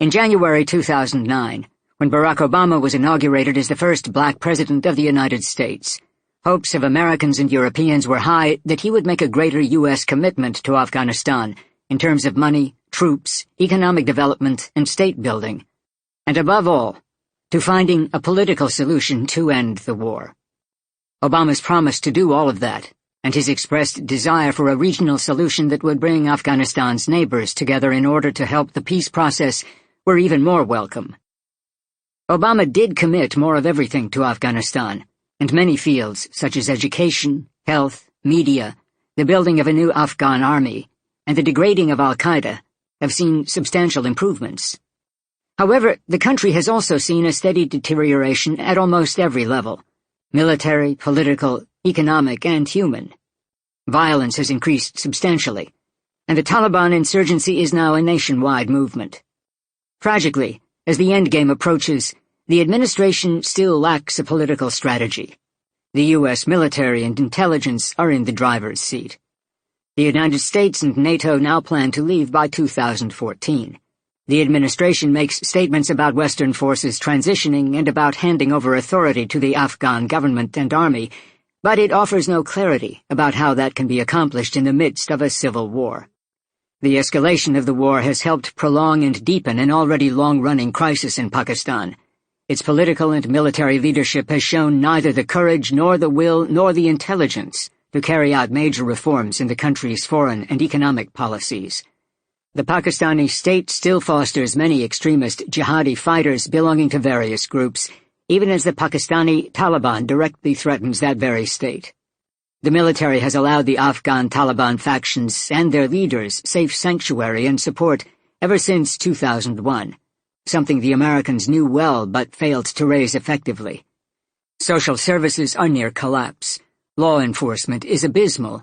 In January 2009, when Barack Obama was inaugurated as the first black president of the United States, hopes of Americans and Europeans were high that he would make a greater U.S. commitment to Afghanistan in terms of money, troops, economic development, and state building, and above all, to finding a political solution to end the war. Obama's promised to do all of that, and his expressed desire for a regional solution that would bring Afghanistan's neighbors together in order to help the peace process were even more welcome. Obama did commit more of everything to Afghanistan, and many fields such as education, health, media, the building of a new Afghan army, and the degrading of al-Qaeda have seen substantial improvements. However, the country has also seen a steady deterioration at almost every level: military, political, economic, and human. Violence has increased substantially, and the Taliban insurgency is now a nationwide movement. Tragically, as the endgame approaches, the administration still lacks a political strategy. The U.S. military and intelligence are in the driver's seat. The United States and NATO now plan to leave by 2014. The administration makes statements about Western forces transitioning and about handing over authority to the Afghan government and army, but it offers no clarity about how that can be accomplished in the midst of a civil war. The escalation of the war has helped prolong and deepen an already long-running crisis in Pakistan. Its political and military leadership has shown neither the courage nor the will nor the intelligence to carry out major reforms in the country's foreign and economic policies. The Pakistani state still fosters many extremist jihadi fighters belonging to various groups, even as the Pakistani Taliban directly threatens that very state. The military has allowed the Afghan Taliban factions and their leaders safe sanctuary and support ever since 2001, something the Americans knew well but failed to raise effectively. Social services are near collapse. Law enforcement is abysmal.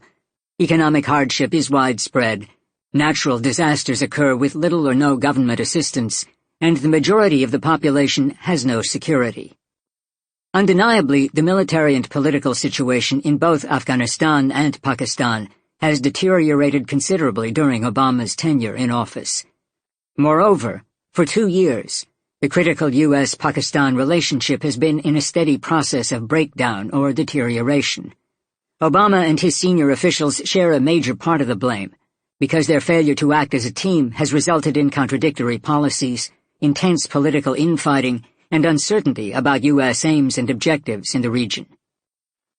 Economic hardship is widespread. Natural disasters occur with little or no government assistance, and the majority of the population has no security. Undeniably, the military and political situation in both Afghanistan and Pakistan has deteriorated considerably during Obama's tenure in office. Moreover, for 2 years, the critical U.S.-Pakistan relationship has been in a steady process of breakdown or deterioration. Obama and his senior officials share a major part of the blame, because their failure to act as a team has resulted in contradictory policies, intense political infighting, and uncertainty about U.S. aims and objectives in the region.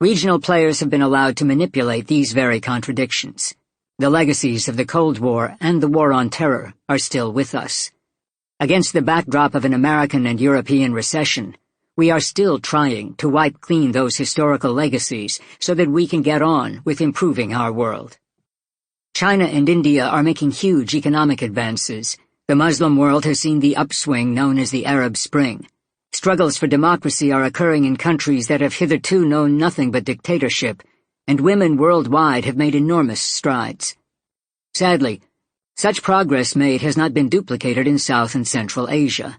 Regional players have been allowed to manipulate these very contradictions. The legacies of the Cold War and the War on Terror are still with us. Against the backdrop of an American and European recession, we are still trying to wipe clean those historical legacies so that we can get on with improving our world. China and India are making huge economic advances. The Muslim world has seen the upswing known as the Arab Spring. Struggles for democracy are occurring in countries that have hitherto known nothing but dictatorship, and women worldwide have made enormous strides. Sadly, such progress made has not been duplicated in South and Central Asia.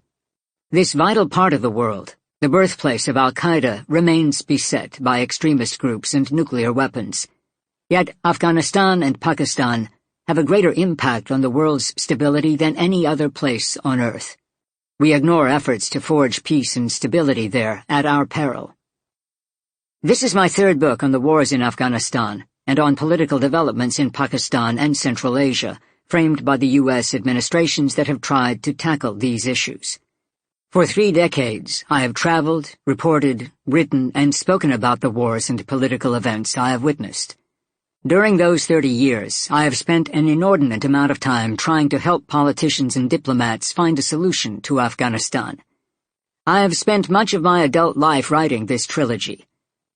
This vital part of the world, the birthplace of al-Qaeda, remains beset by extremist groups and nuclear weapons. Yet Afghanistan and Pakistan have a greater impact on the world's stability than any other place on Earth. We ignore efforts to forge peace and stability there at our peril. This is my third book on the wars in Afghanistan and on political developments in Pakistan and Central Asia, framed by the U.S. administrations that have tried to tackle these issues. For 3 decades, I have traveled, reported, written, and spoken about the wars and political events I have witnessed. During those 30 years, I have spent an inordinate amount of time trying to help politicians and diplomats find a solution to Afghanistan. I have spent much of my adult life writing this trilogy.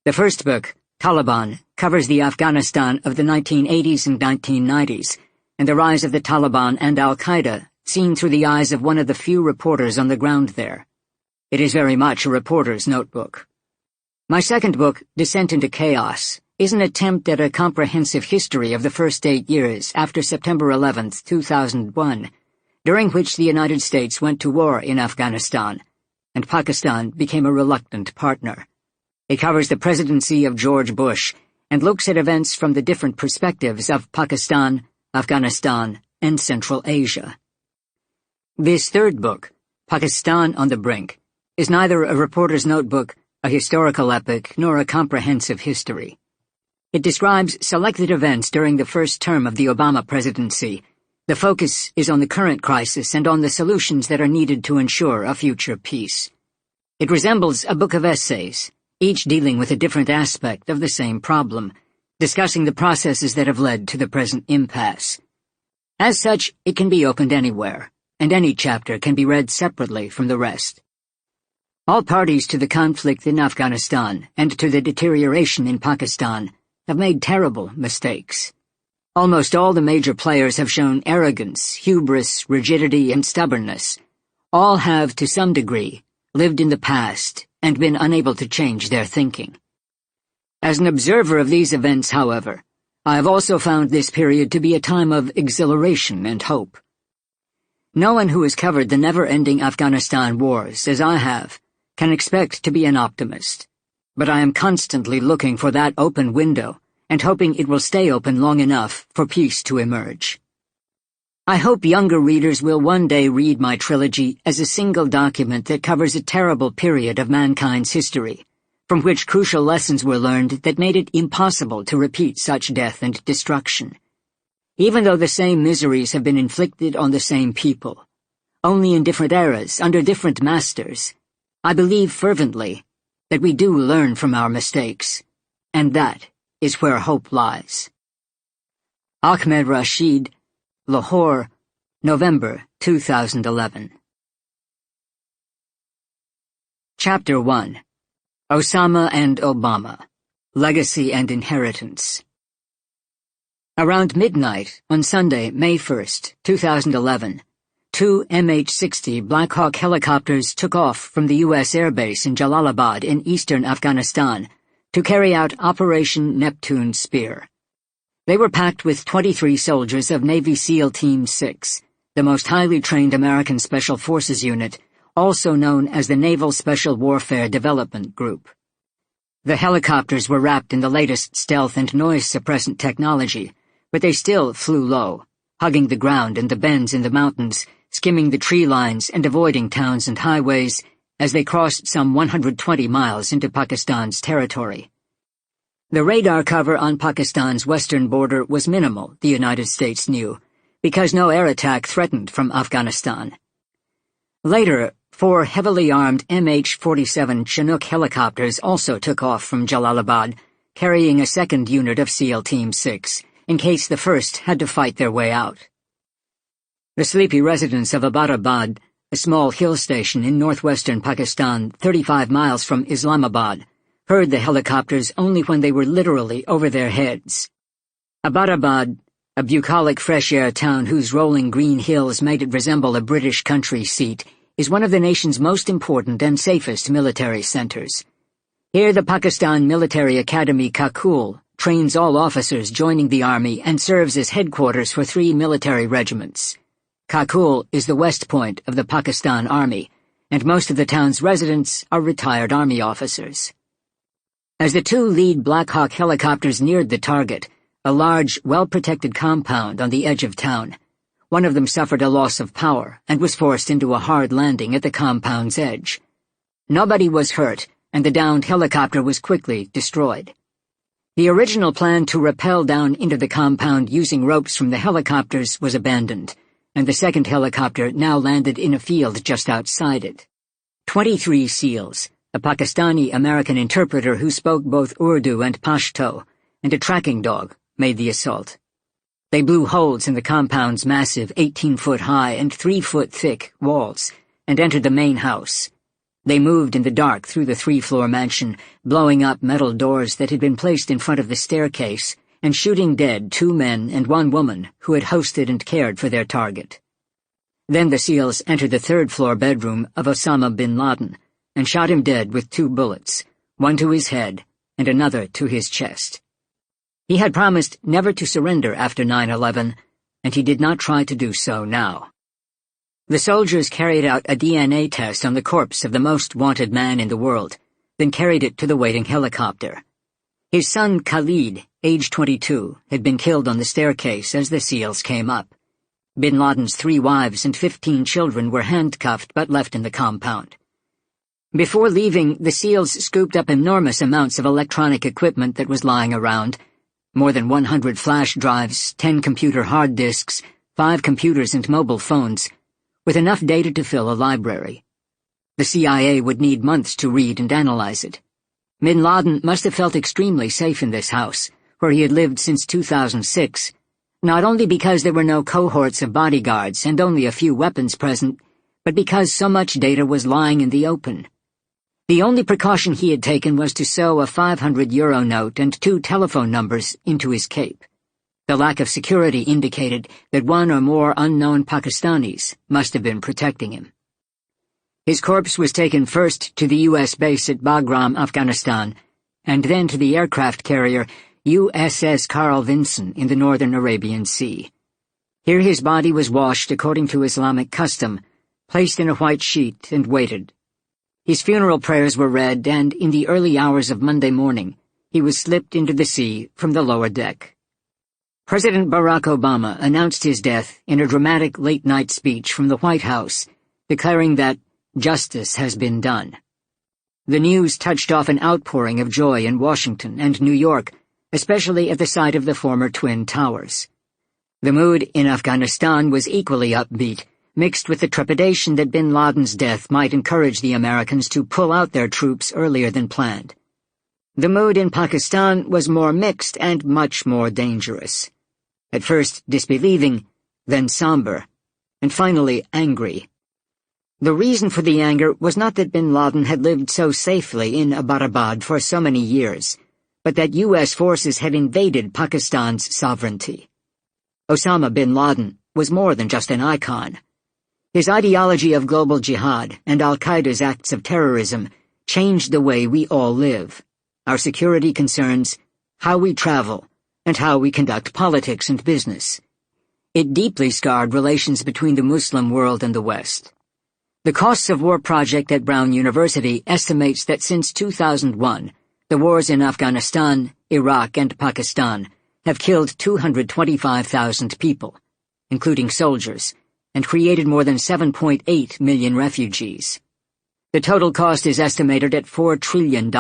The first book, Taliban, covers the Afghanistan of the 1980s and 1990s, and the rise of the Taliban and al-Qaeda, seen through the eyes of one of the few reporters on the ground there. It is very much a reporter's notebook. My second book, Descent into Chaos, is an attempt at a comprehensive history of the first 8 years after September 11, 2001, during which the United States went to war in Afghanistan, and Pakistan became a reluctant partner. It covers the presidency of George Bush and looks at events from the different perspectives of Pakistan, Afghanistan, and Central Asia. This third book, Pakistan on the Brink, is neither a reporter's notebook, a historical epic, nor a comprehensive history. It describes selected events during the first term of the Obama presidency. The focus is on the current crisis and on the solutions that are needed to ensure a future peace. It resembles a book of essays, each dealing with a different aspect of the same problem, discussing the processes that have led to the present impasse. As such, it can be opened anywhere, and any chapter can be read separately from the rest. All parties to the conflict in Afghanistan and to the deterioration in Pakistan have made terrible mistakes. Almost all the major players have shown arrogance, hubris, rigidity, and stubbornness. All have, to some degree, lived in the past and been unable to change their thinking. As an observer of these events, however, I have also found this period to be a time of exhilaration and hope. No one who has covered the never-ending Afghanistan wars, as I have, can expect to be an optimist, but I am constantly looking for that open window and hoping it will stay open long enough for peace to emerge. I hope younger readers will one day read my trilogy as a single document that covers a terrible period of mankind's history, from which crucial lessons were learned that made it impossible to repeat such death and destruction. Even though the same miseries have been inflicted on the same people, only in different eras, under different masters, I believe fervently that we do learn from our mistakes, and that is where hope lies. Ahmed Rashid, Lahore, November 2011. Chapter 1. Osama and Obama, Legacy and Inheritance. Around midnight on Sunday, May 1st, 2011, two MH-60 Black Hawk helicopters took off from the U.S. Air Base in Jalalabad in eastern Afghanistan to carry out Operation Neptune Spear. They were packed with 23 soldiers of Navy SEAL Team 6, the most highly trained American Special Forces unit, also known as the Naval Special Warfare Development Group. The helicopters were wrapped in the latest stealth and noise suppressant technology, but they still flew low, hugging the ground and the bends in the mountains, skimming the tree lines and avoiding towns and highways as they crossed some 120 miles into Pakistan's territory. The radar cover on Pakistan's western border was minimal, the United States knew, because no air attack threatened from Afghanistan. Later, 4 heavily armed MH-47 Chinook helicopters also took off from Jalalabad, carrying a second unit of SEAL Team 6, in case the first had to fight their way out. The sleepy residents of Abbottabad, a small hill station in northwestern Pakistan 35 miles from Islamabad, heard the helicopters only when they were literally over their heads. Abbottabad, a bucolic fresh-air town whose rolling green hills made it resemble a British country seat, is one of the nation's most important and safest military centers. Here the Pakistan Military Academy Kakul trains all officers joining the army and serves as headquarters for 3 military regiments. Kakul is the west point of the Pakistan Army, and most of the town's residents are retired army officers. As the 2 lead Black Hawk helicopters neared the target, a large, well-protected compound on the edge of town, one of them suffered a loss of power and was forced into a hard landing at the compound's edge. Nobody was hurt, and the downed helicopter was quickly destroyed. The original plan to rappel down into the compound using ropes from the helicopters was abandoned, and the second helicopter now landed in a field just outside it. 23 SEALs, a Pakistani-American interpreter who spoke both Urdu and Pashto, and a tracking dog, made the assault. They blew holes in the compound's massive 18-foot-high and 3-foot-thick walls and entered the main house. They moved in the dark through the 3-floor mansion, blowing up metal doors that had been placed in front of the staircase and shooting dead 2 men and 1 woman who had hosted and cared for their target. Then the SEALs entered the 3rd-floor bedroom of Osama bin Laden and shot him dead with 2 bullets, one to his head and another to his chest. He had promised never to surrender after 9/11, and he did not try to do so now. The soldiers carried out a DNA test on the corpse of the most wanted man in the world, then carried it to the waiting helicopter. His son Khalid, age 22, had been killed on the staircase as the SEALs came up. Bin Laden's 3 wives and 15 children were handcuffed but left in the compound. Before leaving, the SEALs scooped up enormous amounts of electronic equipment that was lying around. More than 100 flash drives, 10 computer hard disks, 5 computers and mobile phones, with enough data to fill a library. The CIA would need months to read and analyze it. Bin Laden must have felt extremely safe in this house, where he had lived since 2006, not only because there were no cohorts of bodyguards and only a few weapons present, but because so much data was lying in the open. The only precaution he had taken was to sew a €500 note and 2 telephone numbers into his cape. The lack of security indicated that 1 or more unknown Pakistanis must have been protecting him. His corpse was taken first to the U.S. base at Bagram, Afghanistan, and then to the aircraft carrier USS Carl Vinson in the northern Arabian Sea. Here his body was washed according to Islamic custom, placed in a white sheet, and waited. His funeral prayers were read, and in the early hours of Monday morning, he was slipped into the sea from the lower deck. President Barack Obama announced his death in a dramatic late-night speech from the White House, declaring that justice has been done. The news touched off an outpouring of joy in Washington and New York, especially at the site of the former Twin Towers. The mood in Afghanistan was equally upbeat, mixed with the trepidation that bin Laden's death might encourage the Americans to pull out their troops earlier than planned. The mood in Pakistan was more mixed and much more dangerous. At first disbelieving, then somber, and finally angry. The reason for the anger was not that bin Laden had lived so safely in Abbottabad for so many years, but that U.S. forces had invaded Pakistan's sovereignty. Osama bin Laden was more than just an icon. His ideology of global jihad and al-Qaeda's acts of terrorism changed the way we all live, our security concerns, how we travel, and how we conduct politics and business. It deeply scarred relations between the Muslim world and the West. The Costs of War Project at Brown University estimates that since 2001, the wars in Afghanistan, Iraq, and Pakistan have killed 225,000 people, including soldiers, and created more than 7.8 million refugees. The total cost is estimated at $4 trillion.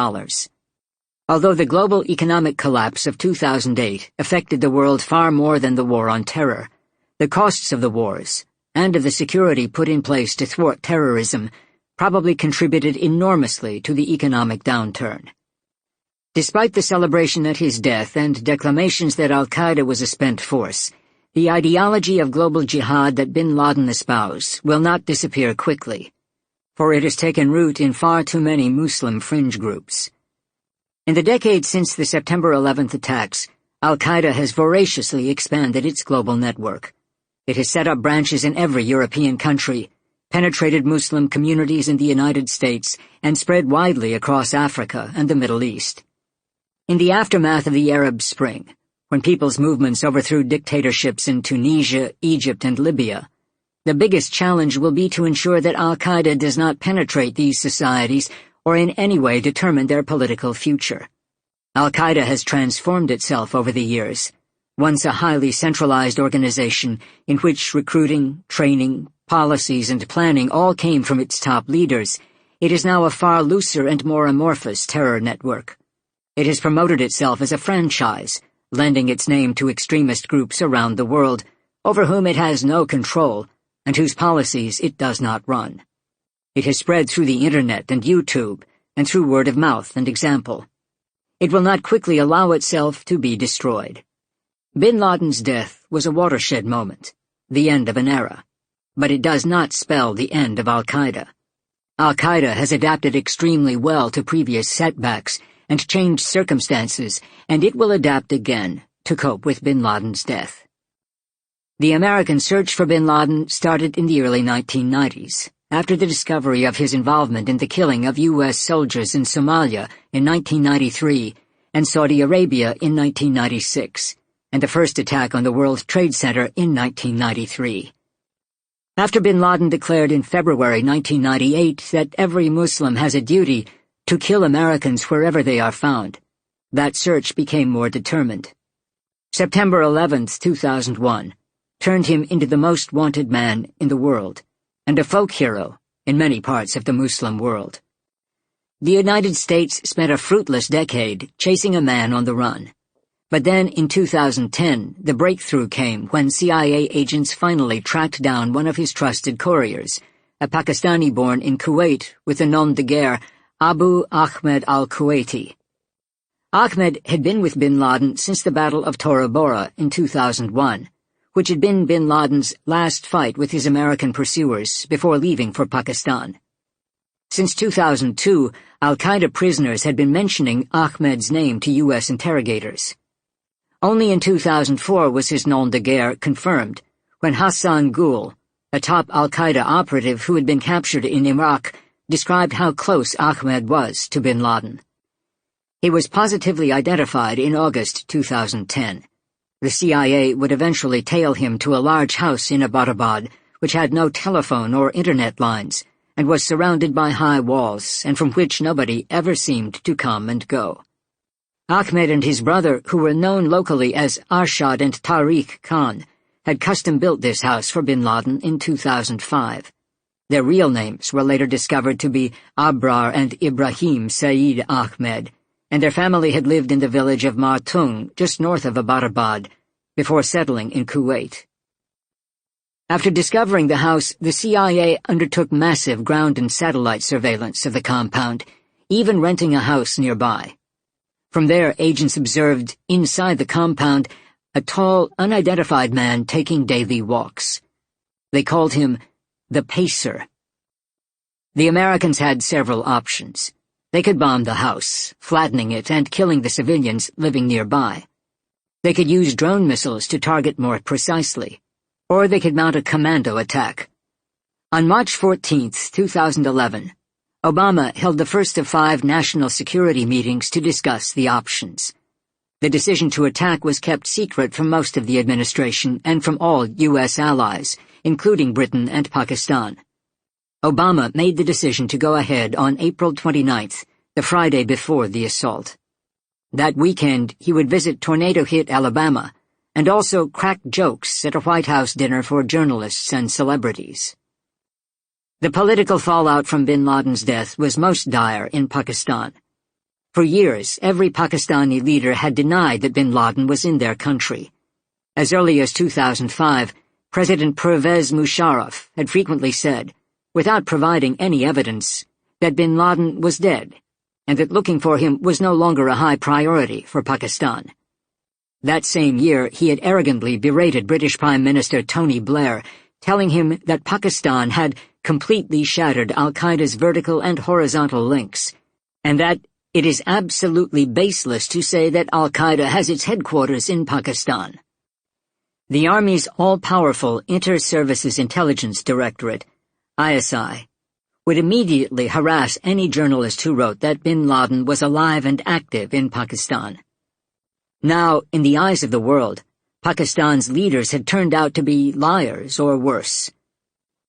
Although the global economic collapse of 2008 affected the world far more than the war on terror, the costs of the wars, and of the security put in place to thwart terrorism, probably contributed enormously to the economic downturn. Despite the celebration at his death and declamations that al-Qaeda was a spent force, the ideology of global jihad that bin Laden espoused will not disappear quickly, for it has taken root in far too many Muslim fringe groups. In the decades since the September 11th attacks, al-Qaeda has voraciously expanded its global network. It has set up branches in every European country, penetrated Muslim communities in the United States, and spread widely across Africa and the Middle East. In the aftermath of the Arab Spring, when people's movements overthrew dictatorships in Tunisia, Egypt, and Libya, the biggest challenge will be to ensure that al-Qaeda does not penetrate these societies or in any way determine their political future. Al-Qaeda has transformed itself over the years. Once a highly centralized organization in which recruiting, training, policies, and planning all came from its top leaders, it is now a far looser and more amorphous terror network. It has promoted itself as a franchise, lending its name to extremist groups around the world, over whom it has no control, and whose policies it does not run. It has spread through the Internet and YouTube, and through word of mouth and example. It will not quickly allow itself to be destroyed. Bin Laden's death was a watershed moment, the end of an era, but it does not spell the end of al-Qaeda. Al-Qaeda has adapted extremely well to previous setbacks and changed circumstances, and it will adapt again to cope with bin Laden's death. The American search for bin Laden started in the early 1990s, after the discovery of his involvement in the killing of U.S. soldiers in Somalia in 1993 and Saudi Arabia in 1996, and the first attack on the World Trade Center in 1993. After bin Laden declared in February 1998 that every Muslim has a duty to kill Americans wherever they are found, that search became more determined. September 11, 2001, turned him into the most wanted man in the world, and a folk hero in many parts of the Muslim world. The United States spent a fruitless decade chasing a man on the run. But then, in 2010, the breakthrough came when CIA agents finally tracked down one of his trusted couriers, a Pakistani born in Kuwait with the nom de guerre Abu Ahmed al-Kuwaiti. Ahmed had been with bin Laden since the Battle of Tora Bora in 2001, which had been bin Laden's last fight with his American pursuers before leaving for Pakistan. Since 2002, al-Qaeda prisoners had been mentioning Ahmed's name to U.S. interrogators. Only in 2004 was his nom de guerre confirmed, when Hassan Ghul, a top al-Qaeda operative who had been captured in Iraq, described how close Ahmed was to bin Laden. He was positively identified in August 2010. The CIA would eventually tail him to a large house in Abbottabad, which had no telephone or internet lines, and was surrounded by high walls, and from which nobody ever seemed to come and go. Ahmed and his brother, who were known locally as Arshad and Tariq Khan, had custom-built this house for bin Laden in 2005. Their real names were later discovered to be Abrar and Ibrahim Saeed Ahmed, and their family had lived in the village of Martung, just north of Abbottabad, before settling in Kuwait. After discovering the house, the CIA undertook massive ground and satellite surveillance of the compound, even renting a house nearby. From there, agents observed, inside the compound, a tall, unidentified man taking daily walks. They called him the Pacer. The Americans had several options. They could bomb the house, flattening it and killing the civilians living nearby. They could use drone missiles to target more precisely, or they could mount a commando attack. On March 14, 2011, Obama held the first of 5 national security meetings to discuss the options. The decision to attack was kept secret from most of the administration and from all U.S. allies, including Britain and Pakistan. Obama made the decision to go ahead on April 29th, the Friday before the assault. That weekend, he would visit tornado-hit Alabama and also crack jokes at a White House dinner for journalists and celebrities. The political fallout from bin Laden's death was most dire in Pakistan. For years, every Pakistani leader had denied that bin Laden was in their country. As early as 2005, President Pervez Musharraf had frequently said, without providing any evidence, that bin Laden was dead, and that looking for him was no longer a high priority for Pakistan. That same year, he had arrogantly berated British Prime Minister Tony Blair, telling him that Pakistan had completely shattered al-Qaeda's vertical and horizontal links, and that it is absolutely baseless to say that al-Qaeda has its headquarters in Pakistan. The Army's all-powerful Inter-Services Intelligence Directorate, ISI, would immediately harass any journalist who wrote that bin Laden was alive and active in Pakistan. Now, in the eyes of the world, Pakistan's leaders had turned out to be liars or worse.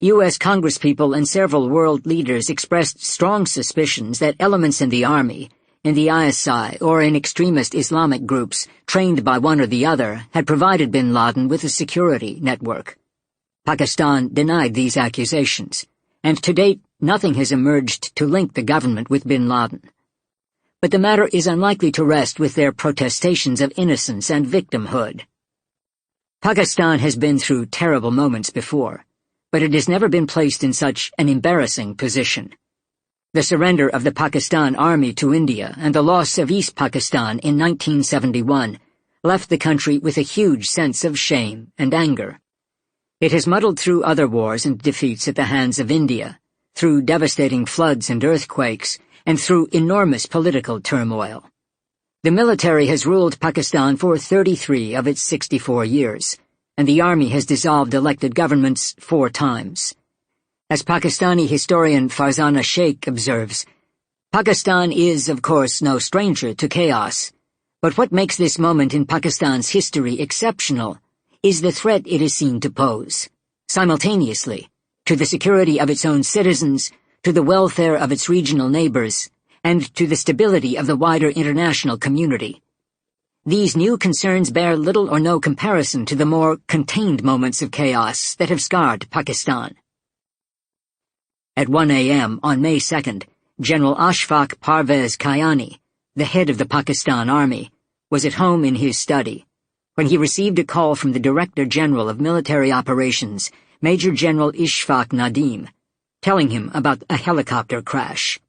U.S. congresspeople and several world leaders expressed strong suspicions that elements in the Army, in the ISI, or in extremist Islamic groups trained by one or the other had provided bin Laden with a security network. Pakistan denied these accusations, and to date nothing has emerged to link the government with bin Laden. But the matter is unlikely to rest with their protestations of innocence and victimhood. Pakistan has been through terrible moments before, but it has never been placed in such an embarrassing position. The surrender of the Pakistan Army to India and the loss of East Pakistan in 1971 left the country with a huge sense of shame and anger. It has muddled through other wars and defeats at the hands of India, through devastating floods and earthquakes, and through enormous political turmoil. The military has ruled Pakistan for 33 of its 64 years, and the army has dissolved elected governments 4 times. As Pakistani historian Farzana Sheikh observes, Pakistan is, of course, no stranger to chaos, but what makes this moment in Pakistan's history exceptional is the threat it is seen to pose, simultaneously, to the security of its own citizens, to the welfare of its regional neighbors, and to the stability of the wider international community. These new concerns bear little or no comparison to the more contained moments of chaos that have scarred Pakistan. At 1 a.m. on May 2nd, General Ashfaq Parvez Kayani, the head of the Pakistan Army, was at home in his study when he received a call from the Director General of Military Operations, Major General Ishfaq Nadim, telling him about a helicopter crash.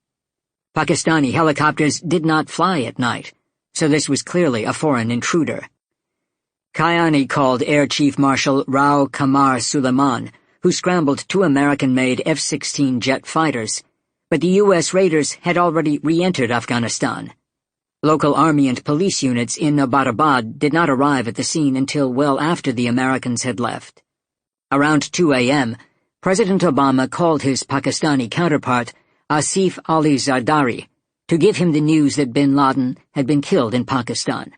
Pakistani helicopters did not fly at night, so this was clearly a foreign intruder. Kayani called Air Chief Marshal Rao Qamar Suleiman, who scrambled two American-made F-16 jet fighters, but the U.S. raiders had already re-entered Afghanistan. Local army and police units in Abbottabad did not arrive at the scene until well after the Americans had left. Around 2 a.m., President Obama called his Pakistani counterpart, Asif Ali Zardari, to give him the news that bin Laden had been killed in Pakistan.